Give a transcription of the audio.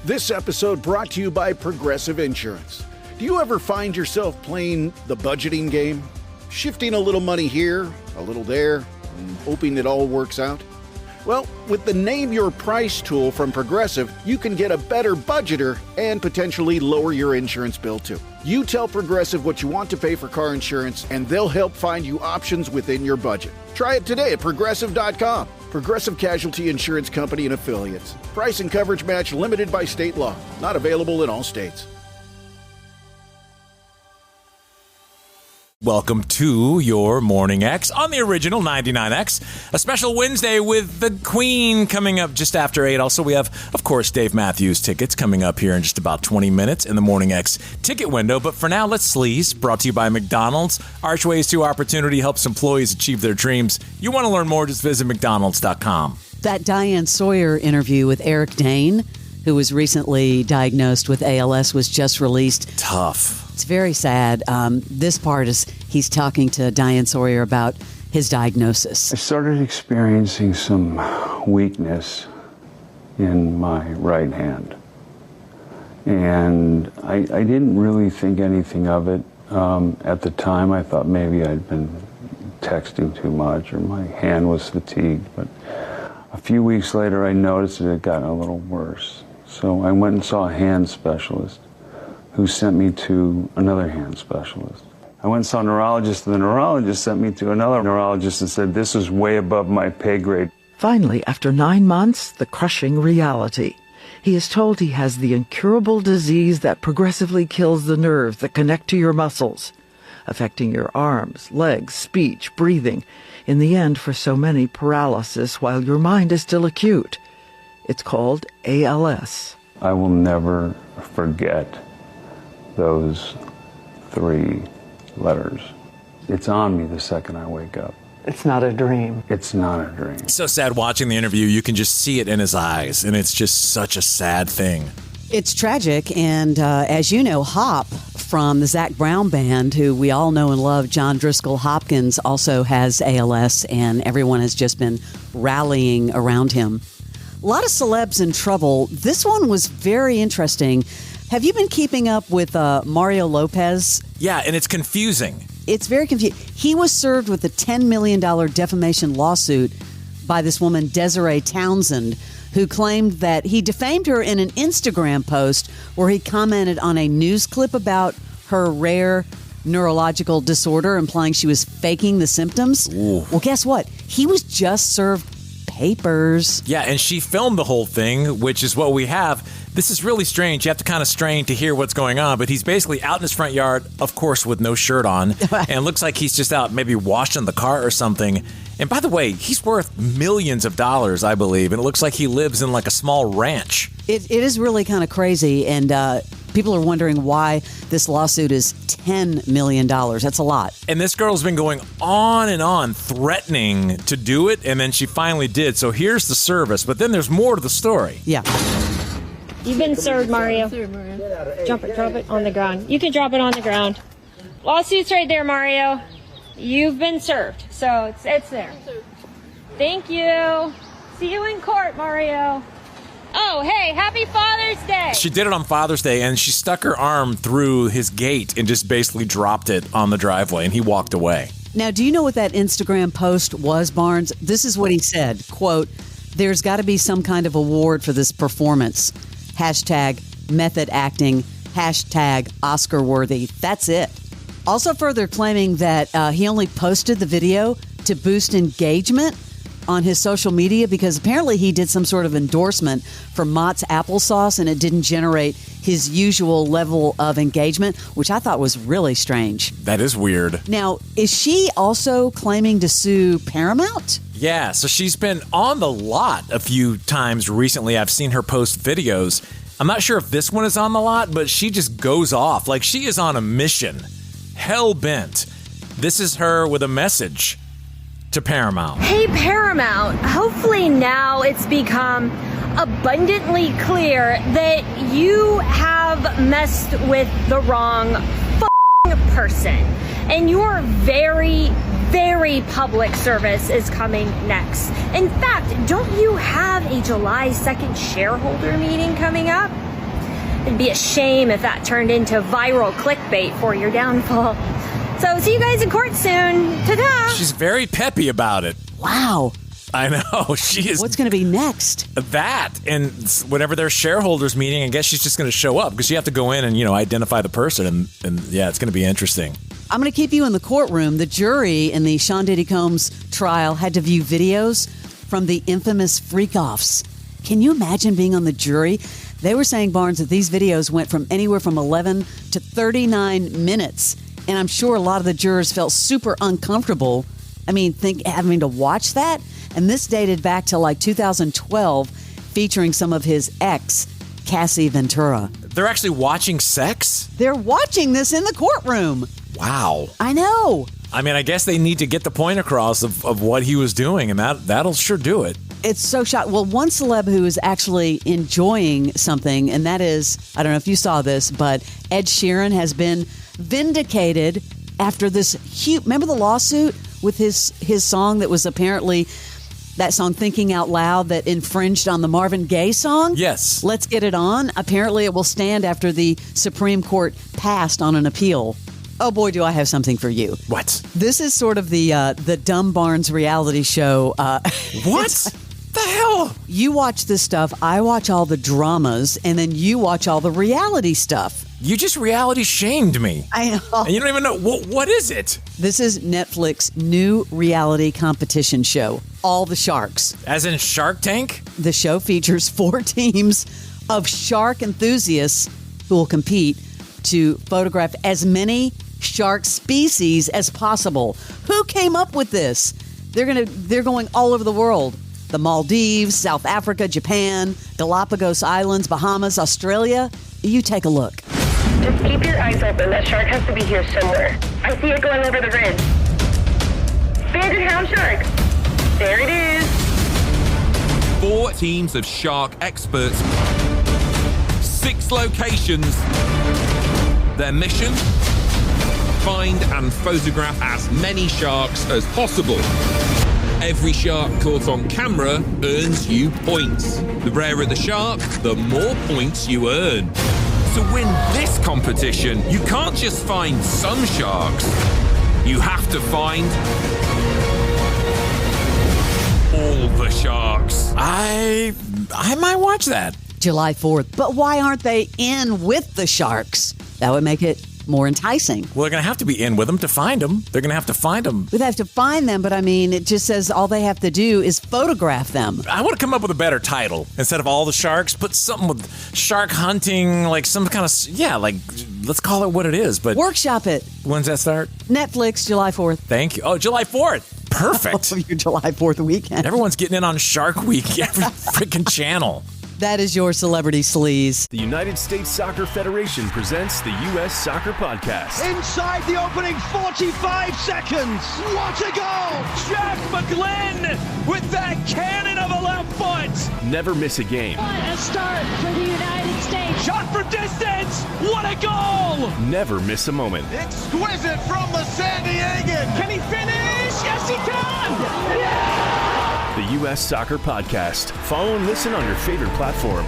This episode brought to you by Progressive Insurance. Do you ever find yourself playing the budgeting game? Shifting a little money here, a little there, and hoping it all works out? Well, with the Name Your Price tool from Progressive, you can get a better budgeter and potentially lower your insurance bill too. You tell Progressive what you want to pay for car insurance, and they'll help find you options within your budget. Try it today at Progressive.com. Progressive Casualty Insurance Company and Affiliates. Price and coverage match limited by state law. Not available in all states. Welcome to your Morning X on the original 99X. A special Wednesday with the Queen coming up just after 8. Also, we have, of course, Dave Matthews tickets coming up here in just about 20 minutes in the Morning X ticket window. But for now, let's Sleaze, brought to you by McDonald's. Archways to Opportunity helps employees achieve their dreams. You want to learn more, just visit McDonald's.com. That Diane Sawyer interview with Eric Dane, who was recently diagnosed with ALS, was just released. Tough. It's very sad. This part is he's talking to Diane Sawyer about his diagnosis. I started experiencing some weakness in my right hand. And I didn't really think anything of it. At the time, I thought maybe I'd been texting too much or my hand was fatigued. But a few weeks later, I noticed it had gotten a little worse. So I went and saw a hand specialist, who sent me to another hand specialist. I went and saw a neurologist, and the neurologist sent me to another neurologist and said, this is way above my pay grade. Finally, after 9 months, the crushing reality. He is told he has the incurable disease that progressively kills the nerves that connect to your muscles, affecting your arms, legs, speech, breathing. In the end, for so many, paralysis while your mind is still acute. It's called ALS. I will never forget those 3 letters. It's on me the second I wake up. It's not a dream. It's not a dream. So sad watching the interview. You can just see it in his eyes, and it's just such a sad thing. It's tragic, and as you know, Hop from the Zac Brown Band, who we all know and love, John Driscoll Hopkins, also has ALS, and everyone has just been rallying around him. A lot of celebs in trouble. This one was very interesting. Have you been keeping up with Mario Lopez? Yeah, and it's confusing. It's very confusing. He was served with a $10 million defamation lawsuit by this woman, Desiree Townsend, who claimed that he defamed her in an Instagram post where he commented on a news clip about her rare neurological disorder, implying she was faking the symptoms. Ooh. Well, guess what? He was just served papers. Yeah, and she filmed the whole thing, which is what we have. This is really strange. You have to kind of strain to hear what's going on, but he's basically out in his front yard, of course, with no shirt on, and it looks like he's just out maybe washing the car or something. And by the way, he's worth millions of dollars, I believe, and it looks like he lives in like a small ranch. It is really kind of crazy, and people are wondering why this lawsuit is $10 million. That's a lot. And this girl's been going on, threatening to do it, and then she finally did. So here's the service, but then there's more to the story. Yeah. You've been served, Mario. Drop it on the ground. You can drop it on the ground. Lawsuit's right there, Mario. You've been served, so it's there. Thank you. See you in court, Mario. Oh, hey, happy Father's Day. She did it on Father's Day, and she stuck her arm through his gate and just basically dropped it on the driveway, and he walked away. Now, do you know what that Instagram post was, Barnes? This is what he said, quote, "There's got to be some kind of award for this performance. Hashtag method acting. Hashtag Oscar worthy." That's it. Also further claiming that he only posted the video to boost engagement on his social media because apparently he did some sort of endorsement for Mott's applesauce and it didn't generate his usual level of engagement, which I thought was really strange. That is weird. Now, is she also claiming to sue Paramount? Yeah, so she's been on the lot a few times recently. I've seen her post videos. I'm not sure if this one is on the lot, but she just goes off like she is on a mission. Hell bent. This is her with a message to Paramount. Hey, Paramount. Hopefully now it's become abundantly clear that you have messed with the wrong person. And your very, very public service is coming next. In fact, don't you have a July 2nd shareholder meeting coming up? It'd be a shame if that turned into viral clickbait for your downfall. So see you guys in court soon. Ta-ta! She's very peppy about it. Wow. I know. She is. What's going to be next? That, and whenever there's shareholders meeting, I guess she's just going to show up because you have to go in and, identify the person. And yeah, it's going to be interesting. I'm going to keep you in the courtroom. The jury in the Sean Diddy Combs trial had to view videos from the infamous freak-offs. Can you imagine being on the jury? They were saying, Barnes, that these videos went from anywhere from 11 to 39 minutes. And I'm sure a lot of the jurors felt super uncomfortable. I mean, having to watch that? And this dated back to like 2012, featuring some of his ex, Cassie Ventura. They're actually watching sex? They're watching this in the courtroom. Wow. I know. I mean, I guess they need to get the point across of what he was doing, and that'll sure do it. It's so shocking. Well, one celeb who is actually enjoying something, and that is, I don't know if you saw this, but Ed Sheeran has been vindicated after this huge, remember the lawsuit with his song that was apparently that song Thinking Out Loud that infringed on the Marvin Gaye song? Yes. Let's Get It On. Apparently it will stand after the Supreme Court passed on an appeal. Oh boy, do I have something for you. What? This is sort of the Dumb Barnes reality show. What? The hell? You watch this stuff, I watch all the dramas, and then you watch all the reality stuff. You just reality shamed me. I know. And you don't even know. What is it? This is Netflix's new reality competition show, All the Sharks. As in Shark Tank? The show features 4 teams of shark enthusiasts who will compete to photograph as many shark species as possible. Who came up with this? They're going all over the world. The Maldives, South Africa, Japan, Galapagos Islands, Bahamas, Australia. You take a look. Just keep your eyes open. That shark has to be here somewhere. I see it going over the ridge. Banded hound shark. There it is. 4 teams of shark experts. 6 locations. Their mission? Find and photograph as many sharks as possible. Every shark caught on camera earns you points. The rarer the shark, the more points you earn. To win this competition, you can't just find some sharks. You have to find all the sharks. I might watch that. July 4th. But why aren't they in with the sharks? That would make it more enticing. Well, they're going to have to be in with them to find them. They're going to have to find them. We'd have to find them, but I mean, it just says all they have to do is photograph them. I want to come up with a better title. Instead of all the sharks, put something with shark hunting, like some kind of, let's call it what it is. But Workshop it. When's that start? Netflix, July 4th. Thank you. Oh, July 4th. Perfect. Your July 4th weekend. Everyone's getting in on Shark Week, every freaking channel. That is your Celebrity Sleaze. The United States Soccer Federation presents the U.S. Soccer Podcast. Inside the opening 45 seconds. What a goal! Jack McGlynn with that cannon of a left foot. Never miss a game. What a start for the United States. Shot from distance. What a goal! Never miss a moment. Exquisite from the San Diegan. Can he finish? Yes, he can! Yeah! The U.S. Soccer Podcast. Follow and listen on your favorite platform.